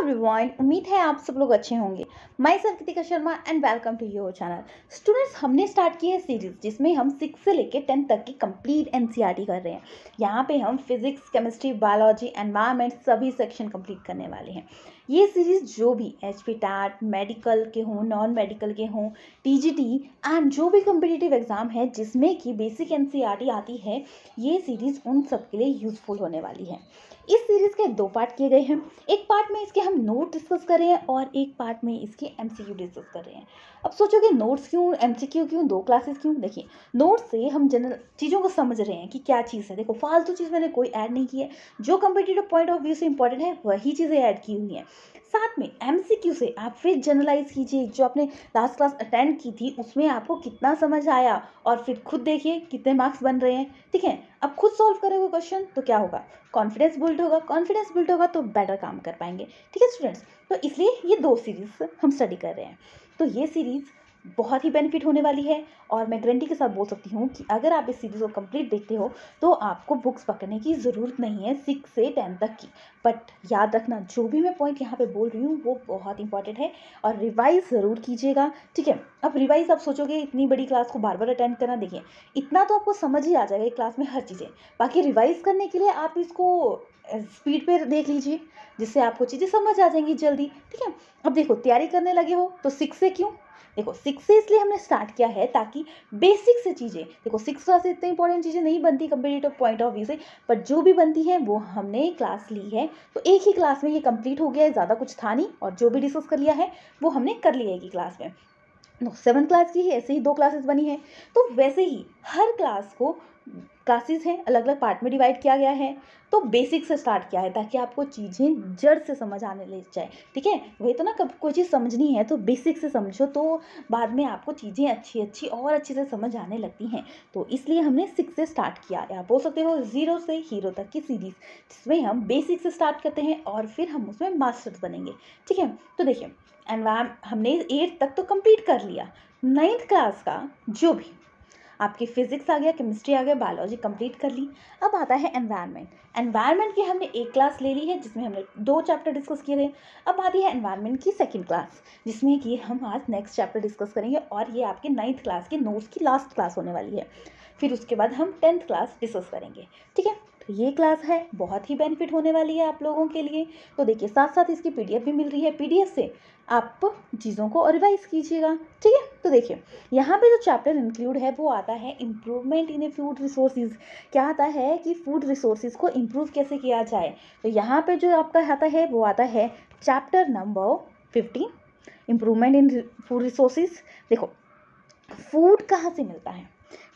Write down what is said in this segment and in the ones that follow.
Everyone, उम्मीद है आप सब लोग अच्छे होंगे। Myself Kritika Sharma and welcome to your channel. Students, हमने स्टार्ट की है सीरीज जिसमें हम 6 से लेकर 10 तक की कंप्लीट एनसीईआरटी कर रहे हैं। यहाँ पे हम फिजिक्स, केमिस्ट्री, बायोलॉजी, एनवायरनमेंट सभी सेक्शन कंप्लीट करने वाले हैं। ये सीरीज जो भी एचपी टैट, मेडिकल के हों, नॉन मेडिकल के हों, टीजीटी एंड जो भी कम्पिटिटिव एग्जाम है जिसमें कि बेसिक एनसीईआरटी आती है, ये सीरीज उन सब के लिए यूजफुल होने वाली है। इस सीरीज के 2 पार्ट किए गए हैं। एक पार्ट में इसके हम नोट डिस्कस कर रहे हैं और एक पार्ट में इसके एमसीक्यू डिस्कस कर रहे हैं। अब सोचोगे नोट्स क्यों, एमसीक्यू क्यों, 2 क्लासेस क्यों? देखिए, नोट्स से हम जनरल चीज़ों को समझ रहे हैं कि क्या चीज़ है। देखो, फालतू चीज़ मैंने कोई ऐड नहीं की है, जो कम्पिटिटिव पॉइंट ऑफ व्यू से इंपॉर्टेंट है वही चीज़ें ऐड की हुई हैं। साथ में एमसीक्यू से आप फिर जनरलाइज कीजिए, जो आपने लास्ट क्लास अटेंड की थी उसमें आपको कितना समझ आया और फिर खुद देखिए कितने मार्क्स बन रहे हैं। ठीक है, अब खुद सॉल्व करोगे क्वेश्चन तो क्या होगा, कॉन्फिडेंस बिल्ड होगा तो बेटर काम कर पाएंगे। ठीक है स्टूडेंट्स, तो इसलिए ये 2 सीरीज हम स्टडी कर रहे हैं। तो ये सीरीज़ बहुत ही बेनिफिट होने वाली है और मैं गारंटी के साथ बोल सकती हूँ कि अगर आप इस सीरीज़ को कंप्लीट देखते हो तो आपको बुक्स पकड़ने की ज़रूरत नहीं है 6 से 10 तक की। बट याद रखना, जो भी मैं पॉइंट यहाँ पे बोल रही हूँ वो बहुत इंपॉर्टेंट है और रिवाइज ज़रूर कीजिएगा। ठीक है, अब रिवाइज आप सोचोगे इतनी बड़ी क्लास को बार बार अटेंड करना, देखिए इतना तो आपको समझ ही आ जाएगा एक क्लास में हर चीज़ें। बाकी रिवाइज करने के लिए आप इसको स्पीड पे देख लीजिए, जिससे आपको चीज़ें समझ आ जाएंगी जल्दी। ठीक है, अब देखो तैयारी करने लगे हो तो 6 से क्यों? देखो 6 से इसलिए हमने स्टार्ट किया है ताकि बेसिक से चीज़ें, देखो 6 क्लास से इतनी इंपॉर्टेंट चीज़ें नहीं बनती कम्पिटिटिव पॉइंट ऑफ व्यू से, पर जो भी बनती हैं वो हमने क्लास ली है। तो एक ही क्लास में ये कंप्लीट हो गया है, ज़्यादा कुछ था नहीं, और जो भी डिस्कस कर लिया है वो हमने कर लिया है एक ही क्लास में। 7 क्लास की ही ऐसे ही 2 क्लासेस बनी है, तो वैसे ही हर क्लास को क्लासेस हैं, अलग अलग पार्ट में डिवाइड किया गया है। तो बेसिक से स्टार्ट किया है ताकि आपको चीज़ें जड़ से समझ आने लग जाए। ठीक है, वही तो ना, कब कोई चीज़ समझनी है तो बेसिक से समझो, तो बाद में आपको चीज़ें अच्छी और अच्छे से समझ आने लगती हैं। तो इसलिए हमने 6 से स्टार्ट किया है। आप बोल सकते हो 0 से हीरो तक की सीरीज़, जिसमें हम बेसिक से स्टार्ट करते हैं और फिर हम उसमें मास्टर्स बनेंगे। ठीक है, तो देखिए हमने 8 तक तो कंप्लीट कर लिया। 9th क्लास का जो भी आपकी फिजिक्स आ गया, केमिस्ट्री आ गया, बायोलॉजी कंप्लीट कर ली। अब आता है एनवायरनमेंट की हमने एक क्लास ले ली है जिसमें हमने 2 चैप्टर डिस्कस किए थे। अब आती है एनवायरनमेंट की सेकंड क्लास, जिसमें कि हम आज नेक्स्ट चैप्टर डिस्कस करेंगे और ये आपके 9th क्लास के नोट्स की लास्ट क्लास होने वाली है। फिर उसके बाद हम 10th क्लास डिस्कस करेंगे। ठीक है, तो ये क्लास है, बहुत ही बेनिफिट होने वाली है आप लोगों के लिए। तो देखिए, साथ साथ इसकी पीडीएफ भी मिल रही है, पीडीएफ से आप चीज़ों को रिवाइज कीजिएगा। ठीक है, तो देखिए यहाँ पे जो चैप्टर इंक्लूड है वो आता है improvement in A food resources. क्या आता है कि फूड रिसोर्सेज को इम्प्रूव कैसे किया जाए। तो यहाँ पे जो आपका आता है वो आता है chapter number 15, improvement in food resources. देखो, फूड कहाँ से मिलता है,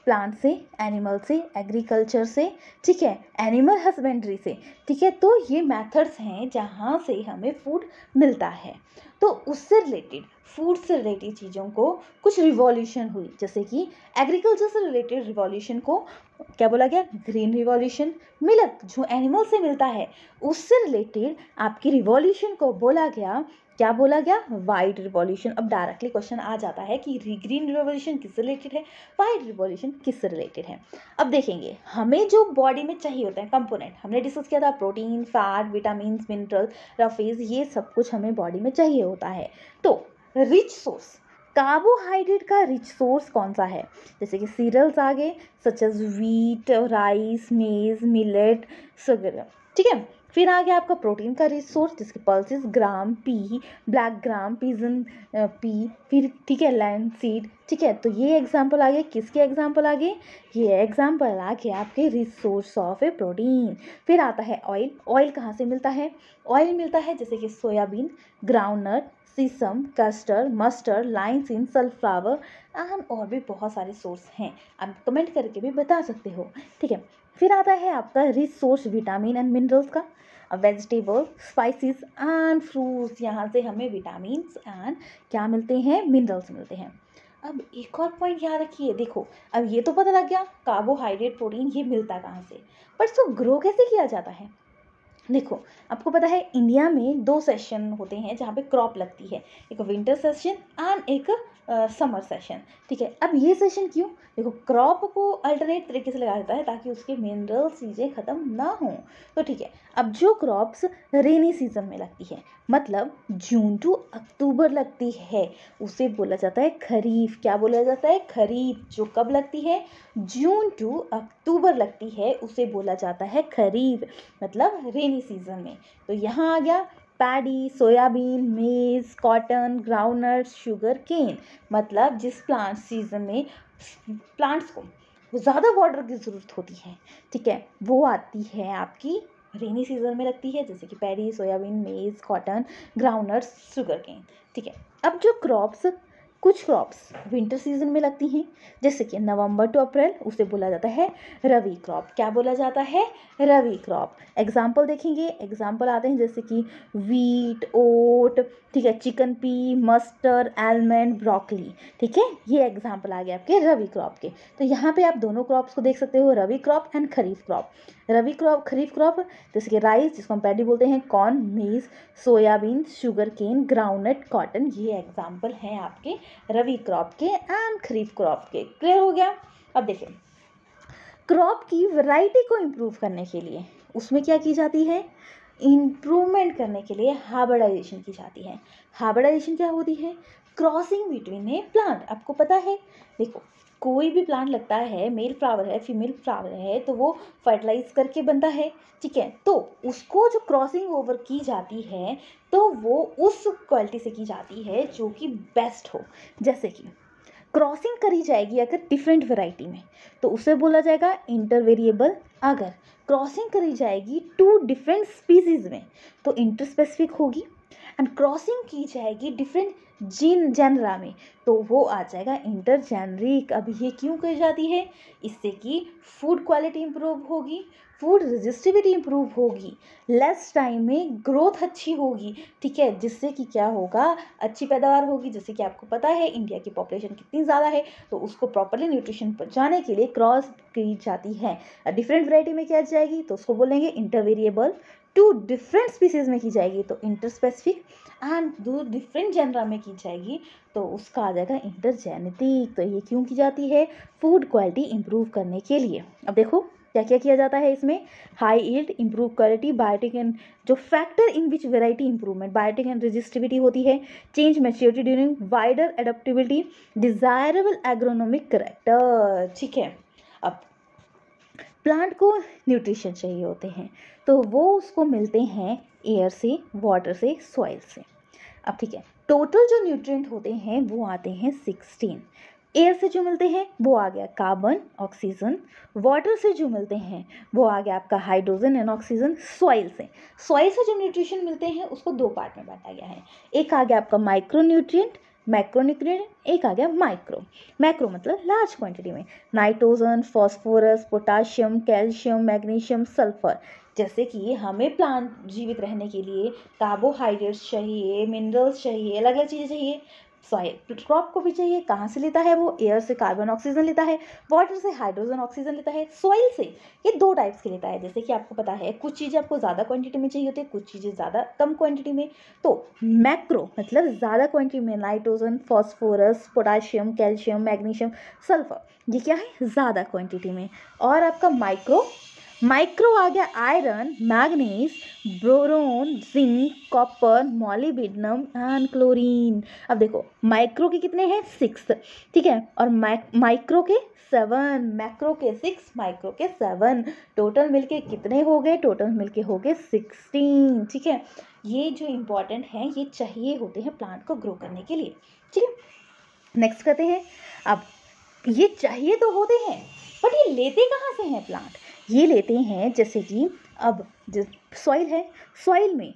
प्लांट से, एनिमल से, एग्रीकल्चर से, ठीक है, एनिमल हस्बेंड्री से। ठीक है, तो ये मेथड्स हैं जहाँ से हमें फूड मिलता है। तो उससे रिलेटेड, फूड से रिलेटेड चीज़ों को कुछ रिवॉल्यूशन हुई, जैसे कि एग्रीकल्चर से रिलेटेड रिवॉल्यूशन को क्या बोला गया, ग्रीन रिवॉल्यूशन। मिल्क जो एनिमल से मिलता है उससे रिलेटेड आपकी रिवॉल्यूशन को बोला गया, क्या बोला गया, वाइट रिवॉल्यूशन। अब डायरेक्टली क्वेश्चन आ जाता है कि ग्रीन रिवॉल्यूशन किससे रिलेटेड है, वाइट रिवॉल्यूशन किससे रिलेटेड है। अब देखेंगे हमें जो बॉडी में चाहिए होता है कंपोनेंट, हमने डिस्कस किया था protein, fat, vitamin, mineral, roughage, ये सब कुछ हमें बॉडी में चाहिए होता है। तो रिच सोर्स, कार्बोहाइड्रेट का रिच सोर्स कौन सा है, जैसे कि सीरियल्स आ गए, such as wheat, rice, maize, millet, sugar. ठीक है, फिर आ गया आपका प्रोटीन का रिच सोर्स, जिसके pulses, gram, pea, black gram, pigeon pea, फिर ठीक है लैंड सीड। ठीक है, तो ये एग्जाम्पल आ गए, किसके एग्जाम्पल आ गए, ये एग्जाम्पल आ गए आपके rich source of A protein. फिर आता है ऑयल। ऑयल कहाँ से मिलता है, ऑयल मिलता है जैसे कि soybean, groundnut, sesame, custard, mustard, linseed, sunflower and और भी बहुत सारे सोर्स हैं, आप कमेंट करके भी बता सकते हो। ठीक है, फिर आता है आपका rich source vitamin and minerals का, वेजिटेबल, स्पाइसेस एंड फ्रूट्स, यहाँ से हमें विटामिन एंड क्या मिलते हैं, मिनरल्स मिलते हैं। अब एक और पॉइंट याद रखिए, देखो अब ये तो पता लग गया कार्बोहाइड्रेट, प्रोटीन, ये मिलता कहाँ से, पर इसको ग्रो कैसे किया जाता है। देखो, आपको पता है इंडिया में 2 सेशन होते हैं जहाँ पे क्रॉप लगती है, एक विंटर सेशन एंड एक समर सेशन। ठीक है, अब ये सेशन क्यों? देखो, क्रॉप को अल्टरनेट तरीके से लगाया जाता है ताकि उसके मिनरल चीज़ें ख़त्म ना हों। तो ठीक है, अब जो क्रॉप्स रेनी सीजन में लगती है, मतलब जून टू अक्टूबर लगती है, उसे बोला जाता है खरीफ। क्या बोला जाता है? खरीफ। जो कब लगती है? जून टू अक्टूबर लगती है, उसे बोला जाता है खरीफ, मतलब रेनी सीजन में। तो यहाँ आ गया पैडी, सोयाबीन, मेज, कॉटन, ग्राउंडनट, शुगर केन, मतलब जिस प्लांट सीजन में प्लांट्स को ज़्यादा वाटर की ज़रूरत होती है, ठीक है, वो आती है आपकी रेनी सीजन में लगती है, जैसे कि पैडी, सोयाबीन, मेज, कॉटन, ग्राउंडनट्स, शुगर केन। ठीक है, अब जो कुछ क्रॉप्स विंटर सीजन में लगती हैं, जैसे कि नवंबर टू अप्रैल, उसे बोला जाता है रवि क्रॉप। क्या बोला जाता है? रवि क्रॉप। एग्जाम्पल देखेंगे, एग्जाम्पल आते हैं जैसे कि वीट, ओट, ठीक है, chicken P, mustard, almond, broccoli. ठीक है, ये एग्जाम्पल आ गए आपके रवि क्रॉप के। तो यहाँ पे आप दोनों क्रॉप्स को देख सकते हो, rabi crop and kharif crop. Rabi crop, kharif crop जैसे कि राइस, जिसको हम पैडी बोलते हैं, corn, maize, soybean, sugar cane, groundnut, cotton, ये एग्जाम्पल हैं आपके रवि क्रॉप के एंड खरीफ क्रॉप के। क्लियर हो गया? अब देखिए, क्रॉप की वैरायटी को इम्प्रूव करने के लिए उसमें क्या की जाती है? इम्प्रूवमेंट करने के लिए हाइब्रिडाइजेशन की जाती है। हाइब्रिडाइजेशन क्या होती है? क्रॉसिंग बिटवीन ए प्लांट। आपको पता है, देखो, कोई भी प्लांट लगता है, मेल फ्लावर है, फीमेल फ्लावर है, तो वो फर्टिलाइज करके बनता है। ठीक है, तो उसको जो क्रॉसिंग ओवर की जाती है, तो वो उस क्वालिटी से की जाती है जो कि बेस्ट हो। जैसे कि क्रॉसिंग करी जाएगी अगर डिफरेंट वैरायटी में, तो उसे बोला जाएगा इंटरवेरिएबल। अगर क्रॉसिंग करी जाएगी टू डिफरेंट स्पीसीज में, तो इंटरस्पेसिफिक होगी। एंड क्रॉसिंग की जाएगी डिफरेंट जेनरा में, तो वो आ जाएगा इंटरजेनरिक। अब ये क्यों कही जाती है? इससे कि फूड क्वालिटी इंप्रूव होगी, फूड रेजिस्टिविटी इंप्रूव होगी, लेस टाइम में ग्रोथ अच्छी होगी। ठीक है, जिससे कि क्या होगा? अच्छी पैदावार होगी। जैसे कि आपको पता है इंडिया की पॉपुलेशन कितनी ज़्यादा है, तो उसको प्रॉपरली न्यूट्रिशन पहुंचाने के लिए क्रॉस की जाती है। डिफरेंट वैरायटी में क्या जाएगी, तो उसको बोलेंगे इंटरवेरिएबल। टू डिफरेंट स्पीसीज में की जाएगी तो इंटरस्पेसिफिक, एंड दो डिफरेंट जेनरा में की जाएगी तो उसका आ जाएगा इंटरजेनेटिक। तो ये क्यों की जाती है? फूड क्वालिटी इंप्रूव करने के लिए। अब देखो क्या क्या किया जाता है इसमें? High yield, improve quality, biotic and जो factor in which variety improvement, biotic and resistivity होती है, change maturity during, wider adaptability, desirable agronomic character. ठीक है, अब प्लांट को न्यूट्रिशन चाहिए होते हैं, तो वो उसको मिलते हैं एयर से, वाटर से, सॉइल से। अब ठीक है, टोटल जो न्यूट्रिएंट होते हैं वो आते हैं 16। एयर से जो मिलते हैं वो आ गया कार्बन, ऑक्सीजन। वाटर से जो मिलते हैं वो आ गया आपका हाइड्रोजन एंड ऑक्सीजन। सॉइल से जो न्यूट्रिशन मिलते हैं उसको दो पार्ट में बांटा गया है। एक आ गया आपका माइक्रो न्यूट्रिएंट, मैक्रोन्यूट्रिएंट, एक आ गया माइक्रो। मैक्रो मतलब लार्ज क्वांटिटी में, nitrogen, phosphorus, potassium, calcium, magnesium, sulphur. जैसे कि हमें प्लांट जीवित रहने के लिए कार्बोहाइड्रेट्स चाहिए, मिनरल्स चाहिए, अलग अलग चीज़ें चाहिए। सॉइल क्रॉप को भी चाहिए, कहाँ से लेता है वो? एयर से कार्बन ऑक्सीजन लेता है, वाटर से हाइड्रोजन ऑक्सीजन लेता है, सॉइल से ये दो टाइप्स के लेता है। जैसे कि आपको पता है कुछ चीज़ें आपको ज़्यादा क्वांटिटी में चाहिए होती है, कुछ चीज़ें ज़्यादा कम क्वांटिटी में। तो मैक्रो मतलब ज़्यादा क्वांटिटी में, nitrogen, phosphorus, potassium, calcium, magnesium, sulphur, ये क्या है? ज़्यादा क्वांटिटी में। और आपका माइक्रो आ गया iron, manganese, boron, zinc, copper, molybdenum and chlorine. अब देखो माइक्रो के कितने हैं? 6। ठीक है, और माइक्रो के 7, मैक्रो के 6, माइक्रो के 7, टोटल मिलके कितने हो गए? टोटल मिलके हो गए 16। ठीक है, ये जो इम्पोर्टेंट है ये चाहिए होते हैं प्लांट को ग्रो करने के लिए। ठीक है, नेक्स्ट करते हैं। अब ये चाहिए तो होते हैं, बट ये लेते कहाँ से हैं प्लांट? ये लेते हैं जैसे कि अब सॉइल है, सॉइल में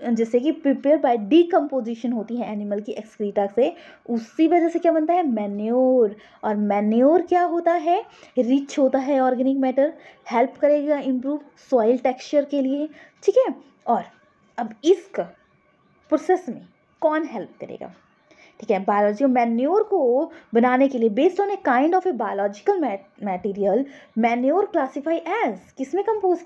जैसे कि प्रिपेयर बाय डीकम्पोजिशन होती है एनिमल की एक्सक्रीटा से, उसी वजह से क्या बनता है? मैन्योर। और मैन्योर क्या होता है? रिच होता है ऑर्गेनिक मैटर, हेल्प करेगा इम्प्रूव सॉइल टेक्सचर के लिए। ठीक है, और अब इस प्रोसेस में कौन हेल्प करेगा? ठीक है, बायोलॉजी मैन्योर को बनाने के लिए based on a kind of a biological material, manure classify as, किसमें कंपोस्ट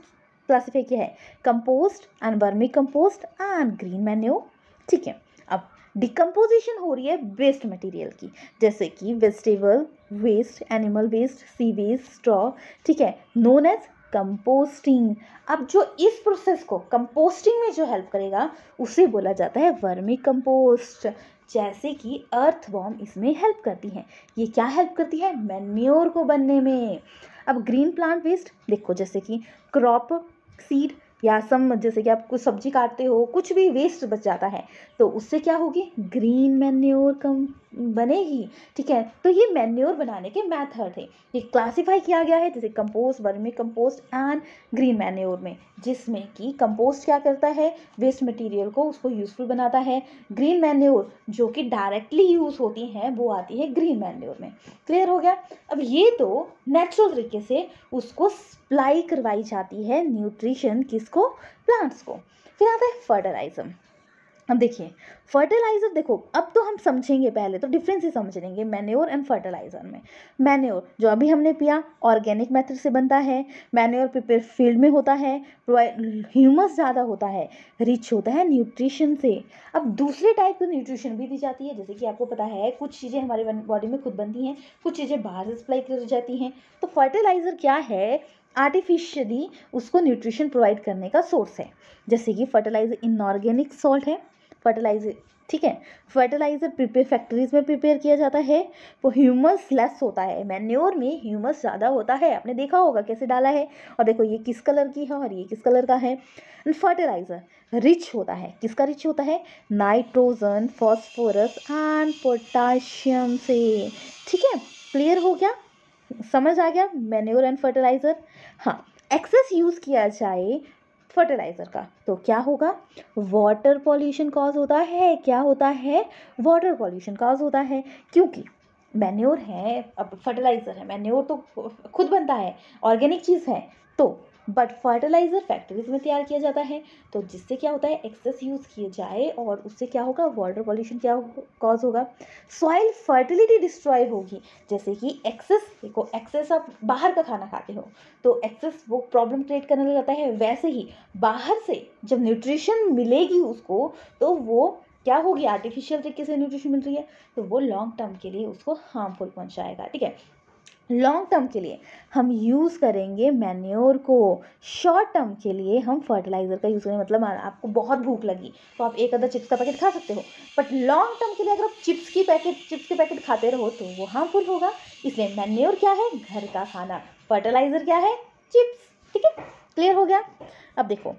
क्लासीफाई किया है? Compost and vermicompost and green manure. ठीक है, अब डिकम्पोजिशन हो रही है वेस्ट मटेरियल की, जैसे कि वेजिटेबल वेस्ट, एनिमल वेस्ट, सी वेस्ट, स्ट्रॉ, ठीक है, नोन एज कंपोस्टिंग। अब जो इस प्रोसेस को कंपोस्टिंग में जो हेल्प करेगा उसे बोला जाता है वर्मी कंपोस्ट। जैसे कि अर्थवॉर्म इसमें हेल्प करती हैं। ये क्या हेल्प करती है? मैन्योर को बनने में। अब ग्रीन प्लांट वेस्ट देखो, जैसे कि क्रॉप सीड या सम, जैसे कि आप कुछ सब्जी काटते हो, कुछ भी वेस्ट बच जाता है तो उससे क्या होगी? ग्रीन मैन्योर कम बनेगी, ठीक है। तो ये मैन्योर बनाने के मेथड है, ये क्लासिफाई किया गया है जैसे compost, vermi compost and green manure में, जिसमें कि कंपोस्ट क्या करता है? वेस्ट मटेरियल को उसको यूजफुल बनाता है। ग्रीन मैन्योर जो कि डायरेक्टली यूज होती हैं वो आती है ग्रीन मैन्योर में। क्लियर हो गया? अब ये तो नेचुरल तरीके से उसको सप्लाई करवाई जाती है न्यूट्रिशन, किसको? प्लांट्स को। फिर आता है फर्टिलाइजर। अब देखिए फर्टिलाइजर, देखो अब तो हम समझेंगे, पहले तो डिफरेंस ही समझ लेंगे मैन्योर एंड फर्टिलाइजर में। मैन्योर जो अभी हमने पिया ऑर्गेनिक मेथड से बनता है, मैन्योर प्रिपेयर फील्ड में होता है, ह्यूमस ज़्यादा होता है, रिच होता है न्यूट्रिशन से। अब दूसरे टाइप की न्यूट्रिशन भी दी जाती है, जैसे कि आपको पता है कुछ चीज़ें हमारे बॉडी में खुद बनती हैं, कुछ चीज़ें बाहर से सप्लाई की जाती हैं। तो फर्टिलाइजर क्या है? आर्टिफिशियली उसको न्यूट्रिशन प्रोवाइड करने का सोर्स है। जैसे कि फर्टिलाइजर इनऑर्गेनिक सॉल्ट है, फर्टिलाइजर, ठीक है। फर्टिलाइजर प्रिपेयर फैक्ट्रीज में प्रिपेयर किया जाता है, वो ह्यूमस लेस होता है। मैन्योर में ह्यूमस ज़्यादा होता है, आपने देखा होगा कैसे डाला है। और देखो ये किस कलर की है और ये किस कलर का है। फर्टिलाइजर रिच होता है, किसका रिच होता है? नाइट्रोजन, फॉस्फोरस एंड पोटाशियम से, ठीक है। क्लियर हो गया? समझ आ गया मैन्योर एंड फर्टिलाइजर? हाँ, एक्सेस यूज़ किया जाए फर्टिलाइज़र का तो क्या होगा? वाटर पॉल्यूशन कॉज होता है। क्या होता है? वाटर पॉल्यूशन कॉज होता है, क्योंकि मैन्योर है, अब फर्टिलाइज़र है, मैन्योर तो खुद बनता है, ऑर्गेनिक चीज़ है, तो बट फर्टिलाइज़र फैक्ट्रीज में तैयार किया जाता है, तो जिससे क्या होता है? एक्सेस यूज़ किए जाए और उससे क्या होगा? वाटर पॉल्यूशन क्या कॉज होगा? सॉइल फर्टिलिटी डिस्ट्रॉय होगी। जैसे कि एक्सेस, देखो एक्सेस आप बाहर का खाना खाते हो तो एक्सेस वो प्रॉब्लम क्रिएट करने लग जाता है, वैसे ही बाहर से जब न्यूट्रिशन मिलेगी उसको तो वो क्या होगी? आर्टिफिशियल तरीके से न्यूट्रिशन मिल रही है तो वो लॉन्ग टर्म के लिए उसको हार्मफुल पहुंचाएगा, ठीक है। लॉन्ग टर्म के लिए हम यूज़ करेंगे मैन्योर को, शॉर्ट टर्म के लिए हम फर्टिलाइज़र का यूज़ करेंगे। मतलब आपको बहुत भूख लगी तो आप एक आधा चिप्स का पैकेट खा सकते हो, बट लॉन्ग टर्म के लिए अगर आप चिप्स के पैकेट खाते रहो तो वो हार्मफुल होगा। इसलिए मैन्योर क्या है? घर का खाना। फर्टिलाइज़र क्या है? चिप्स, ठीक है। क्लियर हो गया? अब देखो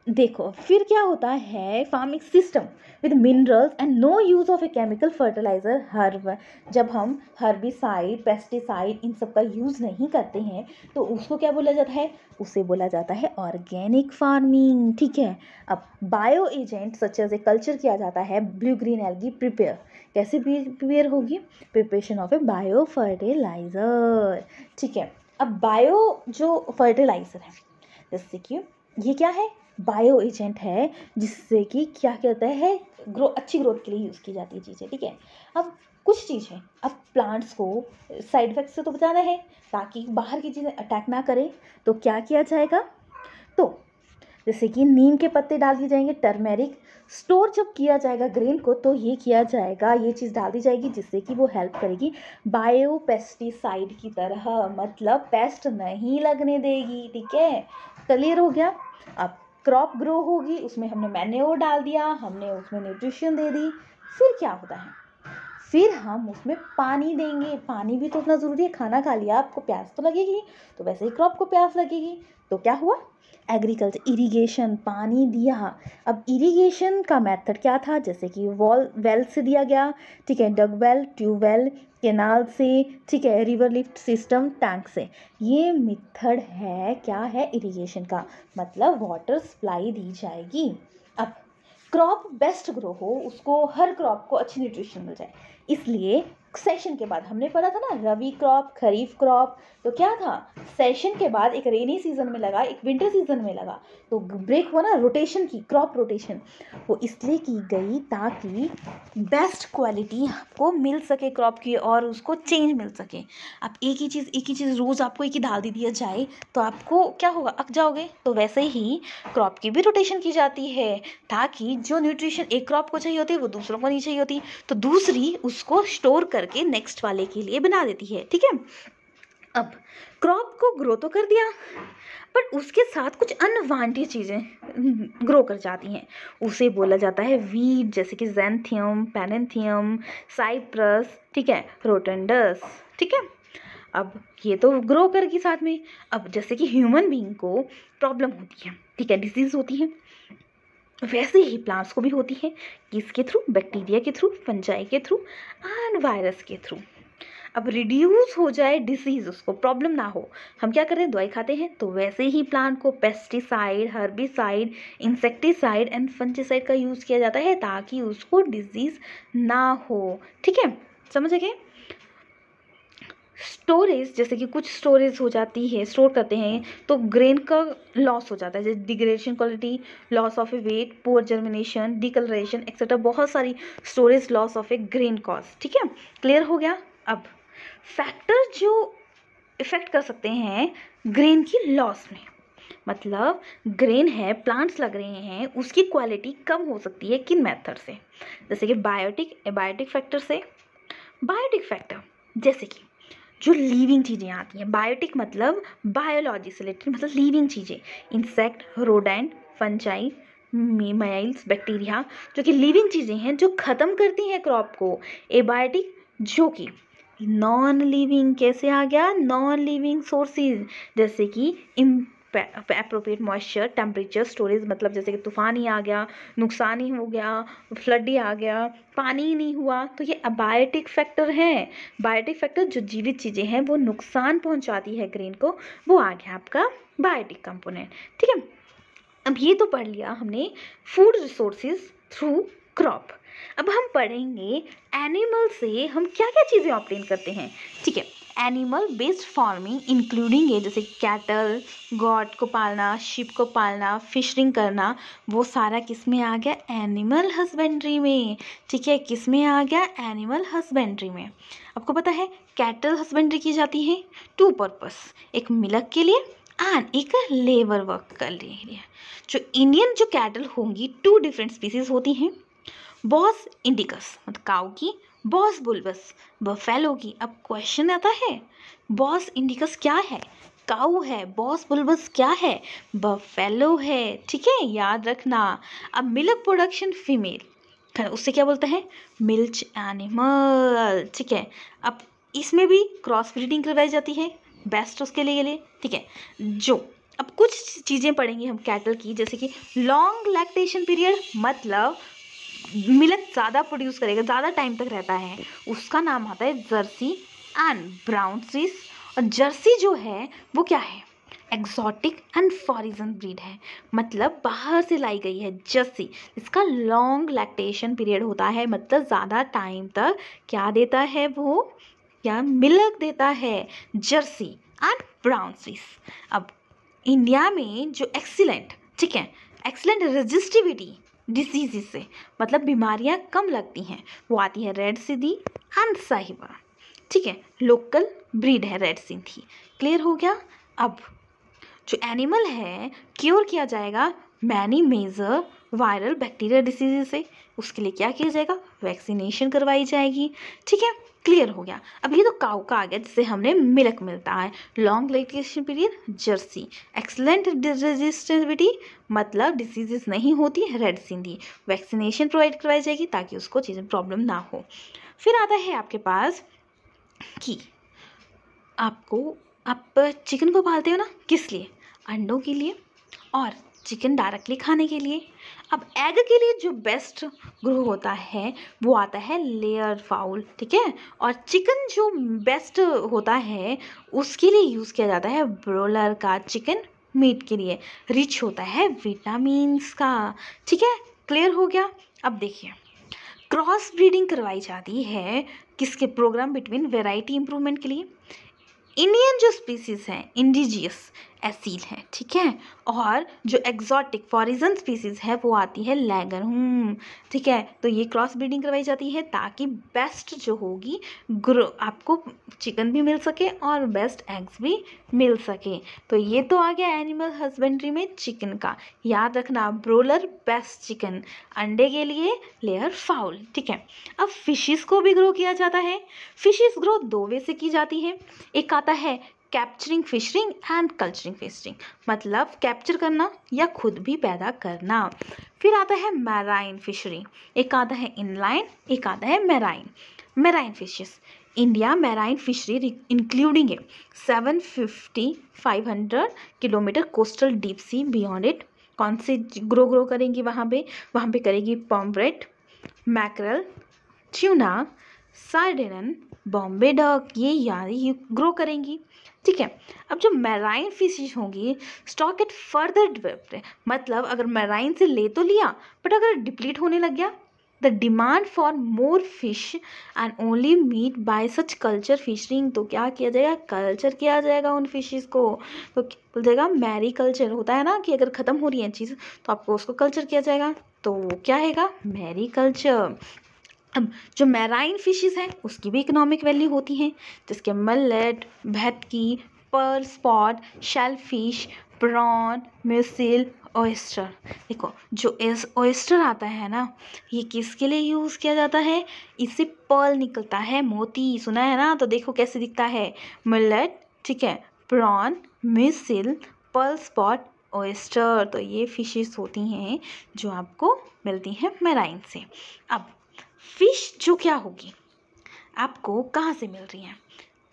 फिर क्या होता है? Farming system with minerals and no use of a chemical fertiliser. जब हम हर्बिसाइड, पेस्टिसाइड इन सब का यूज़ नहीं करते हैं तो उसको क्या बोला जाता है? उसे बोला जाता है ऑर्गेनिक फार्मिंग, ठीक है। अब bio agent such as a culture किया जाता है ब्लू ग्रीन एल्गी प्रिपेयर। कैसे प्रिपेयर होगी? Preparation of a bio fertiliser, ठीक है। अब बायो जो फर्टिलाइज़र है, जैसे कि ये क्या है? बायो एजेंट है, जिससे कि क्या कहते हैं? अच्छी ग्रोथ के लिए यूज़ की जाती है चीज़ें, ठीक है। अब कुछ चीज़ें, अब प्लांट्स को साइड इफेक्ट से तो बचाना है ताकि बाहर की चीज़ें अटैक ना करें, तो क्या किया जाएगा? तो जैसे कि नीम के पत्ते डाल दिए जाएंगे, टर्मेरिक। स्टोर जब किया जाएगा ग्रेन को तो ये किया जाएगा, ये चीज़ डाल दी जाएगी जिससे कि वो हेल्प करेगी बायो पेस्टिसाइड की तरह, मतलब पेस्ट नहीं लगने देगी, ठीक है। क्लियर हो गया? अब क्रॉप ग्रो होगी, उसमें हमने मैन्योर डाल दिया, हमने उसमें न्यूट्रिशन दे दी, फिर क्या होता है? फिर हम उसमें पानी देंगे। पानी भी तो उतना ज़रूरी है, खाना खा लिया आपको प्यास तो लगेगी, तो वैसे ही क्रॉप को प्यास लगेगी। तो क्या हुआ? एग्रीकल्चर, इरिगेशन, पानी दिया। अब इरिगेशन का मेथड क्या था? जैसे कि वेल से दिया गया, ठीक है, डग वेल, ट्यूबवेल, केनाल से, ठीक है, रिवर लिफ्ट सिस्टम, टैंक से। ये मेथड है, क्या है? इरिगेशन का, मतलब वाटर सप्लाई दी जाएगी। अब क्रॉप बेस्ट ग्रो हो, उसको हर क्रॉप को अच्छी न्यूट्रिशन मिल जाए, इसलिए सेशन के बाद हमने पढ़ा था ना रबी क्रॉप, खरीफ क्रॉप, तो क्या था, सेशन के बाद एक रेनी सीजन में लगा, एक विंटर सीजन में लगा, तो ब्रेक हुआ ना रोटेशन की, क्रॉप रोटेशन, वो इसलिए की गई ताकि बेस्ट क्वालिटी आपको मिल सके क्रॉप की और उसको चेंज मिल सके। अब एक ही चीज़ रोज़ आपको एक ही डाल दी दिया जाए तो आपको क्या होगा, अक जाओगे। तो वैसे ही क्रॉप की भी रोटेशन की जाती है ताकि जो न्यूट्रिशन एक क्रॉप को चाहिए होती है वो दूसरों को नहीं चाहिए होती, तो दूसरी उसको स्टोर करके नेक्स्ट वाले के लिए बना देती है, ठीक है। अब क्रॉप को ग्रो तो कर दिया, बट उसके साथ कुछ अनवांटेड चीज़ें ग्रो कर जाती हैं, उसे बोला जाता है वीड, जैसे कि ज़ैंथियम, पेनेंथियम, साइप्रस, ठीक है, रोटेंडस, ठीक है। अब ये तो ग्रो करेगी साथ में। अब जैसे कि ह्यूमन बीइंग को प्रॉब्लम होती है, ठीक है, डिजीज होती है, वैसे ही प्लांट्स को भी होती है, किसके थ्रू, बैक्टीरिया के थ्रू, फंजाई के थ्रू एंड वायरस के थ्रू। अब रिड्यूस हो जाए डिसीज, उसको प्रॉब्लम ना हो, हम क्या करते हैं, दवाई खाते हैं, तो वैसे ही प्लांट को pesticide, herbicide, insecticide and fungicide का यूज़ किया जाता है ताकि उसको डिजीज ना हो, ठीक है, समझ गए। स्टोरेज, जैसे कि कुछ स्टोरेज हो जाती है, स्टोर करते हैं तो ग्रेन का लॉस हो जाता है, जैसे degradation quality, loss of a weight, poor germination, declaration etcetera, बहुत सारी storage loss of a grain cause, ठीक है, क्लियर हो गया। अब फैक्टर जो इफेक्ट कर सकते हैं ग्रेन की लॉस में, मतलब ग्रेन है, प्लांट्स लग रहे हैं, उसकी क्वालिटी कम हो सकती है किन मेथड से, जैसे कि बायोटिक, एबायोटिक फैक्टर से। बायोटिक फैक्टर जैसे कि जो लिविंग चीज़ें आती हैं, बायोटिक मतलब बायोलॉजी से रिलेटेड, मतलब लिविंग चीज़ें, insect, rodent, fungi, miles, bacteria, जो कि लिविंग चीज़ें हैं जो ख़त्म करती हैं क्रॉप को। एबायोटिक जो कि नॉन लिविंग, कैसे आ गया, नॉन लिविंग सोर्सेज, जैसे कि अप्रोप्रिएट मॉइस्चर, टेम्परेचर, स्टोरेज, मतलब जैसे कि तूफान ही आ गया, नुकसान ही हो गया, फ्लड ही आ गया, पानी ही नहीं हुआ, तो ये अबायोटिक फैक्टर है। बायोटिक फैक्टर जो जीवित चीज़ें हैं वो नुकसान पहुंचाती है ग्रेन को, वो आ गया आपका बायोटिक कंपोनेंट, ठीक है। अब ये तो पढ़ लिया हमने फूड रिसोर्सेज थ्रू क्रॉप। अब हम पढ़ेंगे एनिमल से हम क्या क्या चीज़ें ऑब्टेन करते हैं, ठीक है। एनिमल बेस्ड फार्मिंग इंक्लूडिंग है, जैसे कैटल, गॉट को पालना, शिप को पालना, फिशरिंग करना, वो सारा किस में आ गया, एनिमल हस्बेंड्री में, ठीक है, किस में आ गया, एनिमल हस्बेंड्री में। आपको पता है कैटल हस्बेंड्री की जाती है टू पर्पस, एक मिल्क के लिए एंड एक लेबर वर्क कर लिए। जो इंडियन जो कैटल होंगी टू डिफरेंट स्पीसीज होती हैं, बॉस इंडिकस मतलब काऊ की, बॉस बुल्बस बफेलो की। अब क्वेश्चन आता है बॉस इंडिकस क्या है, काऊ है, बॉस बुल्बस क्या है, बफेलो है, ठीक है, याद रखना। अब मिल्क प्रोडक्शन फीमेल, उससे क्या बोलते हैं, मिल्च एनिमल, ठीक है। अब इसमें भी क्रॉस ब्रीडिंग करवाई जाती है बेस्ट उसके लिए, ठीक है। जो अब कुछ चीज़ें पढ़ेंगे हम कैटल की, जैसे कि लॉन्ग लैक्टेशन पीरियड, मतलब मिल्क ज़्यादा प्रोड्यूस करेगा, ज़्यादा टाइम तक रहता है, उसका नाम आता है जर्सी एंड ब्राउन स्विस। और जर्सी जो है वो क्या है, एक्सोटिक एंड फॉरिजन ब्रीड है, मतलब बाहर से लाई गई है जर्सी, इसका लॉन्ग लैक्टेशन पीरियड होता है, मतलब ज़्यादा टाइम तक क्या देता है, वो क्या मिल्क देता है, जर्सी एंड ब्राउन स्विस। अब इंडिया में जो एक्सीलेंट, ठीक है, एक्सीलेंट रेजिस्टिविटी डिसीज से, मतलब बीमारियां कम लगती हैं, वो आती है रेड सिंधी एंड साहिवाल, ठीक है, लोकल ब्रीड है रेड सिंधी, क्लियर हो गया। अब जो एनिमल है क्योर किया जाएगा many major viral bacterial disease से, उसके लिए क्या किया जाएगा, वैक्सीनेशन करवाई जाएगी, ठीक है, क्लियर हो गया। अब ये तो काऊ का आ गया जिससे हमने मिल्क मिलता है, long lactation period Jersey, excellent resistibility मतलब डिसीजेस नहीं होती, रेड सिंधी, वैक्सीनेशन प्रोवाइड करवाई जाएगी ताकि उसको चीज़ें प्रॉब्लम ना हो। फिर आता है आपके पास कि आपको, आप चिकन को पालते हो ना, किस लिए, अंडों के लिए और चिकन डायरेक्टली खाने के लिए। अब एग के लिए जो बेस्ट ग्रो होता है वो आता है लेयर फाउल, ठीक है, और चिकन जो बेस्ट होता है उसके लिए यूज़ किया जाता है ब्रोलर का चिकन मीट के लिए, रिच होता है विटामिन्स का, ठीक है, क्लियर हो गया। अब देखिए क्रॉस ब्रीडिंग करवाई जाती है किसके प्रोग्राम बिटवीन वेराइटी इंप्रूवमेंट के लिए। इंडियन जो स्पीसीज हैं इंडिजियस एसील है, ठीक है, और जो एग्जॉटिक फॉरिजन स्पीसीज है वो आती है लैगर, ठीक है। तो ये क्रॉस ब्रीडिंग करवाई जाती है ताकि बेस्ट जो होगी ग्रो आपको चिकन भी मिल सके और बेस्ट एग्स भी मिल सके। तो ये तो आ गया एनिमल हस्बेंड्री में चिकन का। याद रखना, ब्रोलर बेस्ट चिकन, अंडे के लिए लेयर फाउल, ठीक है। अब फिशेस को भी ग्रो किया जाता है। फिशेस ग्रो दो वे से की जाती है, एक आता है कैप्चरिंग फिशरिंग एंड कल्चरिंग फिशरिंग, मतलब कैप्चर करना या खुद भी पैदा करना। फिर आता है मैराइन फिशरी, एक आता है इनलाइन, एक आता है marine. Marine fishes India marine fishery including 750-500 kilometre coastal deep see beyond it. कौन से ग्रो करेंगी वहाँ पे करेगी pomfret, mackerel, tuna, sardine, Bombay duck, ये ग्रो करेंगी, ठीक है। अब जो मैराइन फिशेज होंगी स्टॉक इट फर्दर डेवलप्ड, मतलब अगर मैराइन से ले तो लिया बट अगर डिप्लीट होने लग गया, the demand for more fish and only meat by such culture fishery, तो क्या किया जाएगा, कल्चर किया जाएगा उन फिशेज को। तो बोल जाएगा मैरी कल्चर, होता है ना कि अगर ख़त्म हो रही है चीज़ तो आपको उसको कल्चर किया जाएगा, तो वो क्या हैगा, मैरी कल्चर। अब जो मैराइन फिशेस हैं उसकी भी इकोनॉमिक वैल्यू होती है, जिसके mullet, bhetki, pearl spot, shellfish, prawn, mussel, oyster. देखो जो ऑयस्टर आता है ना, ये किसके लिए यूज़ किया जाता है, इससे पर्ल निकलता है, मोती, सुना है ना। तो देखो कैसे दिखता है, मल्लेट, ठीक है, prawn, mussel, pearl spot, oyster. तो ये फिशेस होती हैं जो आपको मिलती हैं मैराइन से। अब फिश जो क्या होगी आपको कहाँ से मिल रही हैं,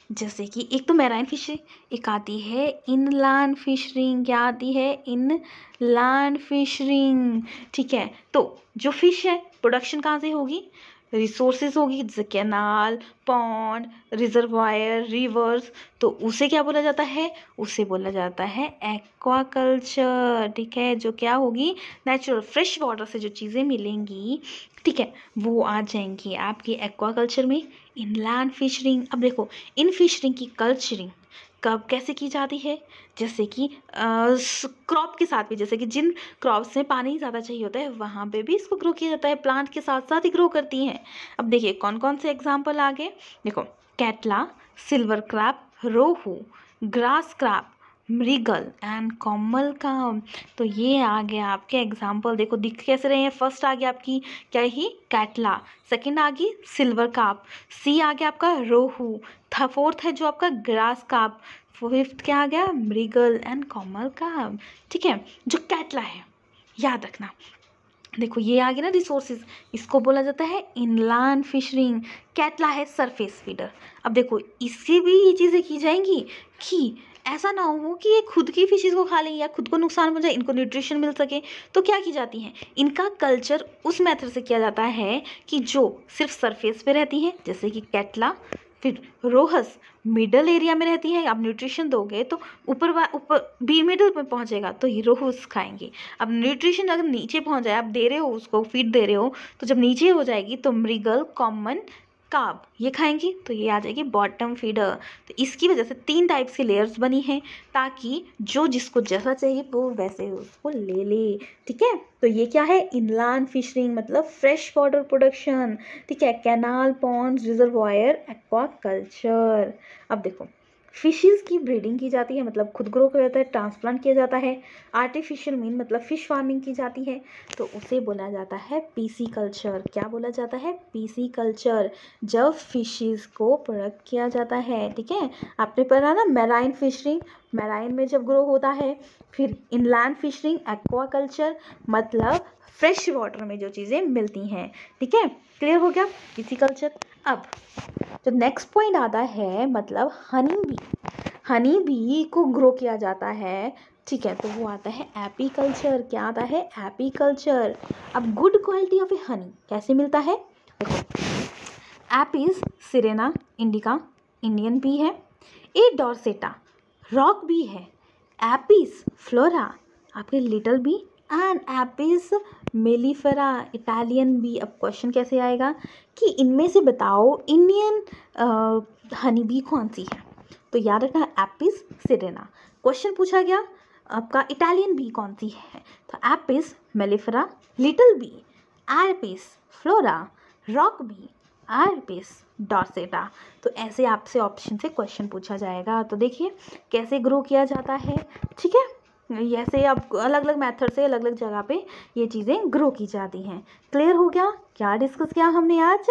जैसे कि एक तो मैराइन फिश है, एक आती है इनलैंड फिशरिंग, क्या आती है, इनलैंड फिशरिंग, ठीक है। तो जो फिश है प्रोडक्शन कहाँ से होगी, रिसोर्सेज होगी, जैसे कैनाल, पॉन्ड, रिजर्वायर, रिवर्स, तो उसे क्या बोला जाता है, उसे बोला जाता है एक्वाकल्चर, ठीक है। जो क्या होगी, नेचुरल फ्रेश वाटर से जो चीज़ें मिलेंगी, ठीक है, वो आ जाएंगी आपकी एक्वाकल्चर में। इनलैंड फिशरिंग, अब देखो इन फिशरिंग की कल्चरिंग कब कैसे की जाती है, जैसे कि क्रॉप के साथ भी, जैसे कि जिन क्रॉप्स में पानी ज़्यादा चाहिए होता है वहाँ पे भी इसको ग्रो किया जाता है, प्लांट के साथ साथ ही ग्रो करती हैं। अब देखिए कौन कौन से एग्जाम्पल आ गए, देखो catla, silver crab, rohu, grass crab, mrigal and कॉमल का। तो ये आ गया आपके एग्जाम्पल, देखो दिख कैसे रहे हैं। फर्स्ट आ गया आपकी क्या ही, कैटला, सेकंड आ गई सिल्वर कार्प, सी आ गया आपका रोहू, फोर्थ है जो आपका ग्रास कार्प, फिफ्थ क्या आ गया, मृगल एंड कॉमल कार्प, ठीक है। जो कैटला है याद रखना, देखो ये आ गया ना रिसोर्सेज, इसको बोला जाता है इनलैंड फिशरिंग। कैटला है सरफेस फीडर। अब देखो इससे भी ये चीज़ें की जाएंगी कि ऐसा ना हो कि ये खुद की फिशेज को खा लें या खुद को नुकसान हो जाए, इनको न्यूट्रिशन मिल सके। तो क्या की जाती हैं, इनका कल्चर उस मेथड से किया जाता है कि जो सिर्फ सरफेस पे रहती हैं, जैसे कि कैटला, फिर रोहस मिडल एरिया में रहती है, आप न्यूट्रिशन दोगे तो ऊपर बी मिडल में पहुंचेगा तो ये रोहस खाएंगे। अब न्यूट्रिशन अगर नीचे पहुंच जाए, आप दे रहे हो उसको फीड दे रहे हो, तो जब नीचे हो जाएगी तो मृगल, कॉमन, कार्ब ये खाएंगी, तो ये आ जाएगी बॉटम फीडर। तो इसकी वजह से 3 टाइप्स की लेयर्स बनी हैं ताकि जो जिसको जैसा चाहिए वो वैसे उसको ले ले, ठीक है। तो ये क्या है, इनलैंड फिशरिंग मतलब फ्रेश वाटर प्रोडक्शन, ठीक है, कैनाल, पॉन्ड्स, रिजर्वायर, एक्वाकल्चर। अब देखो फिशेस की ब्रीडिंग की जाती है, मतलब खुद ग्रो किया जाता है, ट्रांसप्लांट किया जाता है। आर्टिफिशियल मीन मतलब फिश फार्मिंग की जाती है, तो उसे बोला जाता है पीसी कल्चर। क्या बोला जाता है, पीसी कल्चर। जब फिशेस को प्रोडक्ट किया जाता है, ठीक है। आपने पढ़ा ना मैराइन फिशरिंग, मैराइन में जब ग्रो होता है। फिर इनलैंड फिशरिंग, एक्वाकल्चर, मतलब फ्रेश वाटर में जो चीज़ें मिलती हैं, ठीक है। क्लियर हो गया पीसी कल्चर। अब जो नेक्स्ट पॉइंट आता है मतलब हनी बी को ग्रो किया जाता है, ठीक है, तो वो आता है एपीकल्चर। क्या आता है, एपीकल्चर। अब good quality of a honey कैसे मिलता है, देखो Apis cerana indica Indian bee है, ए डॉर्सेटा रॉक बी है, एपिस फ्लोरा आपके little bee and Apis mellifera, Italian bee. अब क्वेश्चन कैसे आएगा कि इनमें से बताओ इंडियन हनी बी कौन सी है। तो याद रखना एपिस सिरेना। क्वेश्चन पूछा गया आपका इटालियन बी कौन सी है, तो Apis mellifera, little bee Apis florea, rock bee Apis dorsata. तो ऐसे आपसे ऑप्शन से क्वेश्चन पूछा जाएगा। तो देखिए कैसे ग्रो किया जाता है, ठीक है। ऐसे अब अलग अलग मेथड से अलग अलग जगह पे ये चीज़ें ग्रो की जाती हैं। क्लियर हो गया? क्या डिस्कस किया हमने आज?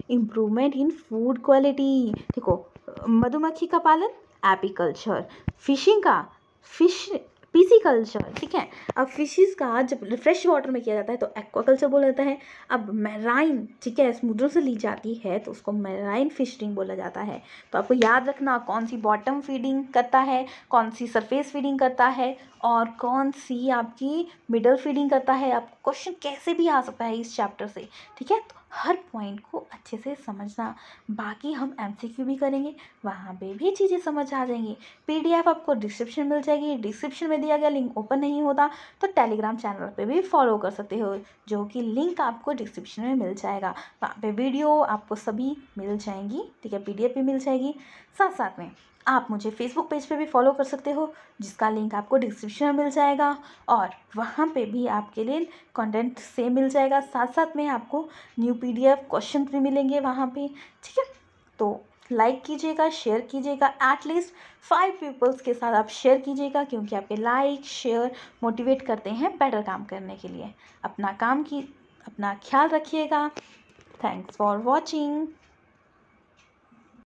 Improvement in food quality. देखो मधुमक्खी का पालन एपीकल्चर, फिशिंग का फिश पीसीकल्चर, ठीक है। अब फिशेस का जब फ्रेश वाटर में किया जाता है तो एक्वाकल्चर बोला जाता है। अब मैराइन, ठीक है, समुद्रों से ली जाती है तो उसको मैराइन फिशिंग बोला जाता है। तो आपको याद रखना कौन सी बॉटम फीडिंग करता है, कौन सी सरफेस फीडिंग करता है और कौन सी आपकी मिडल फीडिंग करता है। आपको क्वेश्चन कैसे भी आ सकता है इस चैप्टर से, ठीक है। तो हर पॉइंट को अच्छे से समझना। बाकी हम एमसीक्यू भी करेंगे, वहाँ पे भी चीज़ें समझ आ जाएंगी। पीडीएफ आपको डिस्क्रिप्शन मिल जाएगी। डिस्क्रिप्शन में दिया गया लिंक ओपन नहीं होता तो टेलीग्राम चैनल पे भी फॉलो कर सकते हो, जो कि लिंक आपको डिस्क्रिप्शन में मिल जाएगा। वहाँ पे वीडियो आपको सभी मिल जाएंगी, ठीक है, पीडीएफ भी मिल जाएगी। साथ साथ में आप मुझे फेसबुक पेज पे भी फॉलो कर सकते हो, जिसका लिंक आपको डिस्क्रिप्शन में मिल जाएगा और वहाँ पे भी आपके लिए कंटेंट सेम मिल जाएगा। साथ साथ में आपको न्यू पीडीएफ क्वेश्चन भी मिलेंगे वहाँ पे, ठीक है। तो लाइक कीजिएगा, शेयर कीजिएगा, एटलीस्ट 5 पीपल्स के साथ आप शेयर कीजिएगा, क्योंकि आपके लाइक शेयर मोटिवेट करते हैं बेटर काम करने के लिए। अपना ख्याल रखिएगा। Thanks for watching.